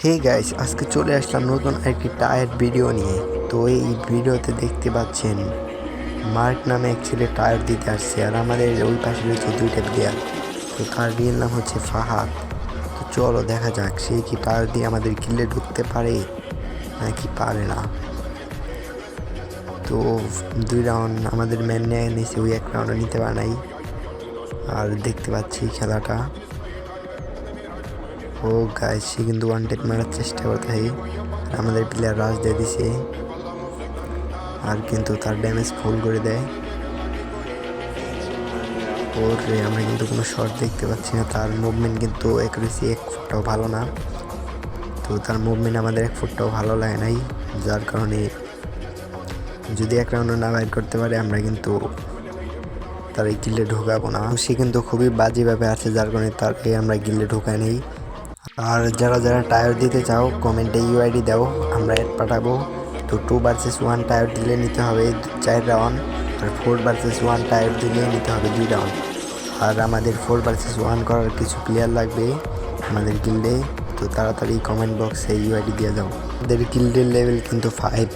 Hey guys, আজকে চলে আসলাম নতুন একটি টায়ার ভিডিও নিয়ে। তো এই ভিডিওতে দেখতে পাচ্ছেন মার্ক নামে এক ছেলে টায়ার দিতে আসছে, আর আমাদের ওই পাশে রয়েছে দুইটা প্লেয়ার। তো তার রিয়েল নাম হচ্ছে ফাহাদ। তো চলো দেখা যাক সে কি টায়ার দিয়ে আমাদের কিল্লে ঢুকতে পারে নাকি পারে না। তো 2 রাউন্ড আমাদের ম্যান নিয়ে নিয়েছে, ওই 1 রাউন্ডও নিতে পারে নাই। আর দেখতে পাচ্ছি খেলাটা, ও গাইস সে কিন্তু ওয়ান টেপ মারার চেষ্টা করতে হয়। আমাদের প্লেয়ার রাশ দিয়ে দিছে, আর কিন্তু তার ড্যামেজ ফুল করে দেয়। ওরে আমরা কিন্তু কোনো শট দেখতে পাচ্ছি না, তার মুভমেন্ট কিন্তু অ্যাকুরেসি 1 ফুটটাও ভালো না। তো তার মুভমেন্ট আমাদের 1 ফুটটাও ভালো লাগে নাই, যার কারণে যদি 1 রাউন্ডও না বাইর করতে পারে আমরা কিন্তু তার এই গিল্ডে ঢোকাবো না। সে কিন্তু খুবই বাজেভাবে আছে, যার কারণে তাকে আমরা গিল্ডে ঢোকাই নেই। আর যারা যারা টায়ার দিতে চাও কমেন্টে ইউআইডি দাও, আমরা অ্যাড পাঠাবো। তো 2 ভার্সেস 1 টায়ার দিলে নিতে হবে 4 রাউন্ড, আর 4 ভার্সেস 1 টায়ার দিলে নিতে হবে 2 রাউন্ড। আর আমাদের 4 ভার্সেস 1 করার কিছু প্লেয়ার লাগবে আমাদের গিল্ডে। তো তাড়াতাড়ি কমেন্ট বক্সে ইউআইডি দিয়ে যাও। আমাদের গিল্ডের লেভেল কিন্তু 5।